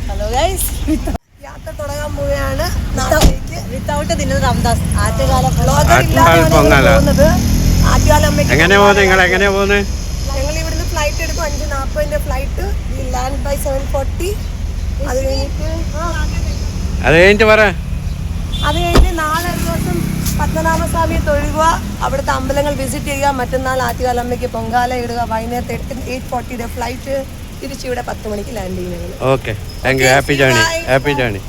Hello guys, യാത്ര തുടങ്ങാൻ പോവുകയാണ്. വിത്തൗട്ട് ദിനം റംദാസ് ആറ്റുകാലം ഞങ്ങൾ ഇവിടുന്ന് ഫ്ലൈറ്റ് എടുക്കും. 5:40 ഫ്ലൈറ്റ്. Land by 7:40. അത് കഴിഞ്ഞിട്ട് നാളെ ഒരു ദിവസം പത്മനാഭസ്വാമിയെ തൊഴുക, അവിടുത്തെ അമ്പലങ്ങൾ വിസിറ്റ് ചെയ്യുക. മറ്റന്നാൾ ആറ്റുകാലമ്മയ്ക്ക് പൊങ്കാല ഇടുക. വൈകുന്നേരത്തെ 8:40 ഫ്ലൈറ്റ്. തിരിച്ചിവിടെ 10 മണിക്ക് ലാൻഡ് ചെയ്യുന്നത്. Okay, thank you. Happy journey. Happy journey.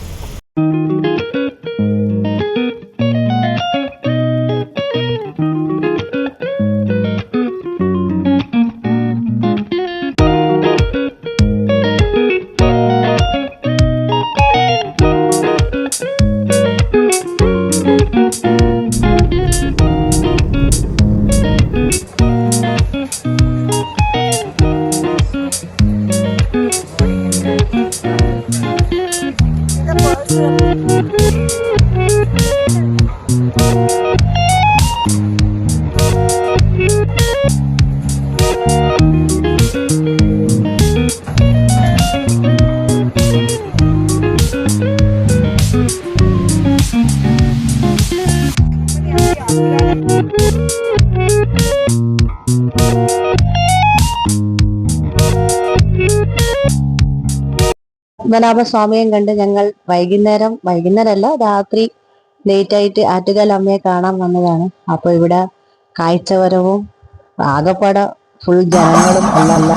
പത്മനാഭസ്വാമിയും കണ്ട് ഞങ്ങൾ വൈകുന്നേരമല്ല, രാത്രി ലേറ്റ് ആയിട്ട് ആറ്റുകാൽ അമ്മയെ കാണാൻ വന്നതാണ്. അപ്പൊ ഇവിടെ കാഴ്ചവരവും ആകപ്പാടെ ഫുൾ ജനങ്ങളും അല്ലല്ല.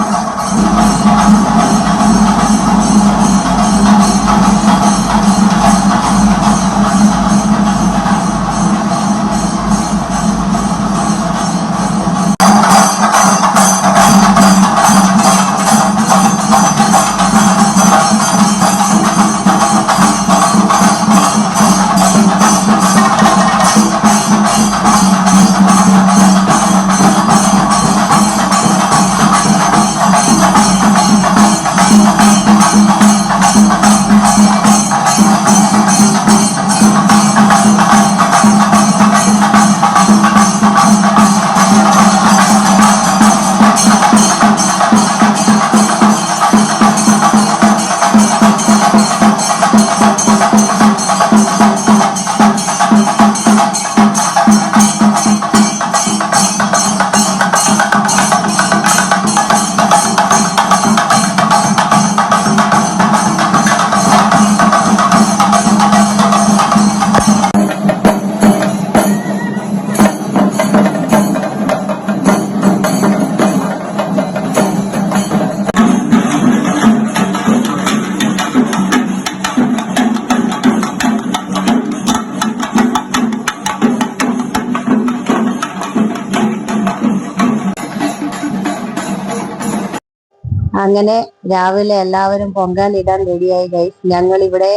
അങ്ങനെ രാവിലെ എല്ലാവരും പൊങ്കാലിടാൻ റെഡിയായി ഗൈസ്. ഞങ്ങൾ ഇവിടെ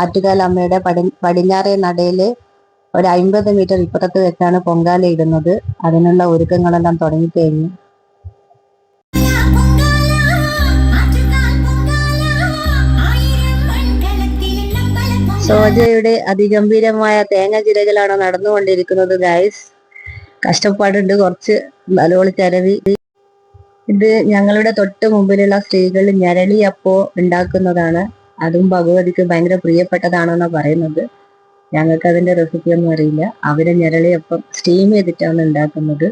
ആറ്റുകാൽ അമ്മയുടെ പടിഞ്ഞാറേ നടയില് ഒരു 50 മീറ്റർ ഇപ്പുറത്ത് വെച്ചാണ് പൊങ്കാല ഇടുന്നത്. അതിനുള്ള ഒരുക്കങ്ങളെല്ലാം തുടങ്ങിക്കഴിഞ്ഞു. സോജയുടെ അതിഗംഭീരമായ തേങ്ങ ചിരകലാണ് നടന്നുകൊണ്ടിരിക്കുന്നത് ഗൈസ്. കഷ്ടപ്പാടുണ്ട് കുറച്ച്. നലോളി ചരവി. ഇത് ഞങ്ങളുടെ തൊട്ട് മുമ്പിലുള്ള സ്ത്രീകൾ ഞരളിയപ്പോ ഉണ്ടാക്കുന്നതാണ്. അതും ഭഗവതിക്ക് ഭയങ്കര പ്രിയപ്പെട്ടതാണെന്നാണ് പറയുന്നത്. ഞങ്ങൾക്ക് അതിന്റെ റെസിപ്പി ഒന്നും അറിയില്ല. അവര് ഞരളിയപ്പം സ്റ്റീം ചെയ്തിട്ടാണ് ഉണ്ടാക്കുന്നത്.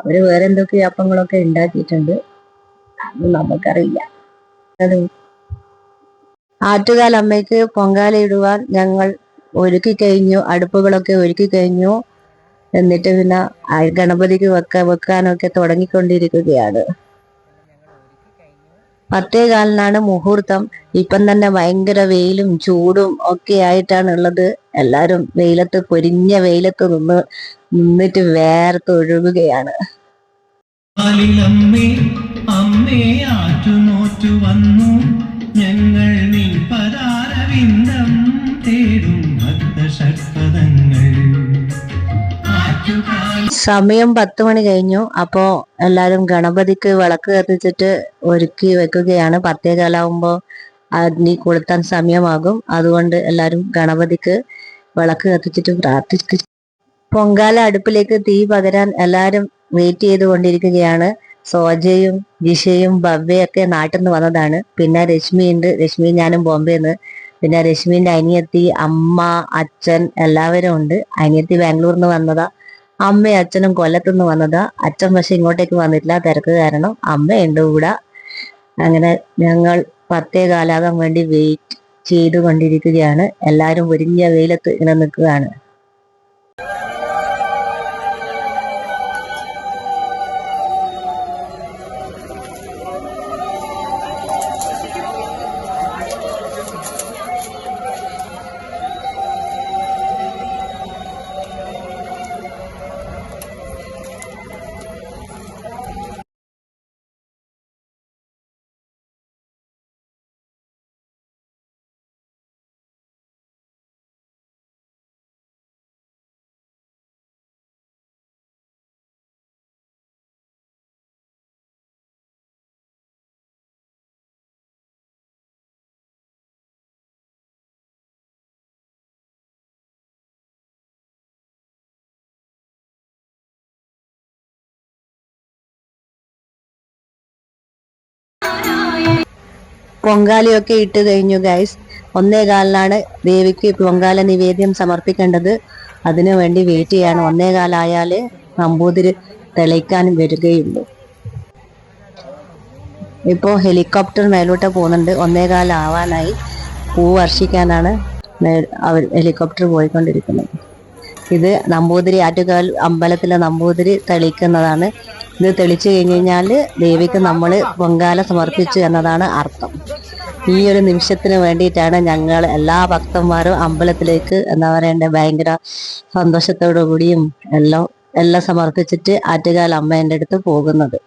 അവര് വേറെ എന്തൊക്കെ അപ്പങ്ങളൊക്കെ ഉണ്ടാക്കിയിട്ടുണ്ട്, അത് നമുക്കറിയില്ല. ആറ്റുകാൽ അമ്മയ്ക്ക് പൊങ്കാല ഇടുവാൻ ഞങ്ങൾ ഒരുക്കി കഴിഞ്ഞു. അടുപ്പുകളൊക്കെ ഒരുക്കി കഴിഞ്ഞു. എന്നിട്ട് പിന്നെ ഗണപതിക്ക് വെക്കാനൊക്കെ തുടങ്ങിക്കൊണ്ടിരിക്കുകയാണ്. 10:15 മുഹൂർത്തം. ഇപ്പം തന്നെ ഭയങ്കര വെയിലും ചൂടും ഒക്കെ ആയിട്ടാണ് ഉള്ളത്. എല്ലാരും വെയിലത്ത്, പൊരിഞ്ഞ വെയിലത്ത് നിന്നിട്ട് വേർത്തൊഴുകുകയാണ്. ഞങ്ങൾ സമയം 10 മണി കഴിഞ്ഞു. അപ്പോ എല്ലാരും ഗണപതിക്ക് വിളക്ക് കത്തിച്ചിട്ട് ഒരുക്കി വെക്കുകയാണ്. 10:15 അഗ്നി കൊളുത്താൻ സമയമാകും. അതുകൊണ്ട് എല്ലാരും ഗണപതിക്ക് വിളക്ക് കത്തിച്ചിട്ട് പൊങ്കാല അടുപ്പിലേക്ക് തീ പകരാൻ എല്ലാരും വെയിറ്റ് ചെയ്തുകൊണ്ടിരിക്കുകയാണ്. സോജയും ജിഷയും ഭവ്യയൊക്കെ നാട്ടിൽ നിന്ന് വന്നതാണ്. പിന്നെ രശ്മി ഉണ്ട്, രശ്മി ഞാനും ബോംബെന്ന്. പിന്നെ രശ്മിന്റെ അനിയത്തി, അമ്മ, അച്ഛൻ എല്ലാവരും ഉണ്ട്. അനിയത്തി ബാംഗ്ലൂരിൽ നിന്ന് വന്നതാ, അമ്മയും അച്ഛനും കൊല്ലത്തുനിന്ന് വന്നതാ. അച്ഛൻ പക്ഷെ ഇങ്ങോട്ടേക്ക് വന്നിട്ടില്ല, തിരക്ക് കാരണം. അമ്മയുണ്ട് കൂടെ. അങ്ങനെ ഞങ്ങൾ 10:15 വേണ്ടി വെയിറ്റ് ചെയ്തുകൊണ്ടിരിക്കുകയാണ്. എല്ലാരും ഒരിഞ്ഞ വെയിലത്ത് ഇങ്ങനെ നിൽക്കുകയാണ്. പൊങ്കാലയൊക്കെ ഇട്ട് കഴിഞ്ഞു ഗൈസ്. 1:15 ദേവിക്ക് പൊങ്കാല നിവേദ്യം സമർപ്പിക്കേണ്ടത്. അതിനു വേണ്ടി വെയിറ്റ് ചെയ്യാണ്. 1:15 നമ്പൂതിരി തെളിയിക്കാൻ വരികയുള്ളൂ. ഇപ്പോ ഹെലികോപ്റ്റർ മേലോട്ട് പോകുന്നുണ്ട്. 1:15 ആവാനായി. പൂ വർഷിക്കാനാണ് ഹെലികോപ്റ്റർ പോയിക്കൊണ്ടിരിക്കുന്നത്. ഇത് നമ്പൂതിരി, ആറ്റുകാൽ അമ്പലത്തിലെ നമ്പൂതിരി തെളിയിക്കുന്നതാണ്. ഇത് തെളിച്ചു കഴിഞ്ഞാല് ദേവിക്ക് നമ്മൾ പൊങ്കാല സമർപ്പിച്ചു എന്നതാണ് അർത്ഥം. ഈ ഒരു നിമിഷത്തിന് വേണ്ടിയിട്ടാണ് ഞങ്ങൾ എല്ലാ ഭക്തന്മാരും അമ്പലത്തിലേക്ക് എന്താ പറയണ്ടേ ഭയങ്കര സന്തോഷത്തോടു കൂടിയും എല്ലാം സമർപ്പിച്ചിട്ട് ആറ്റുകാൽ അമ്മേന്റെ അടുത്ത് പോകുന്നത്.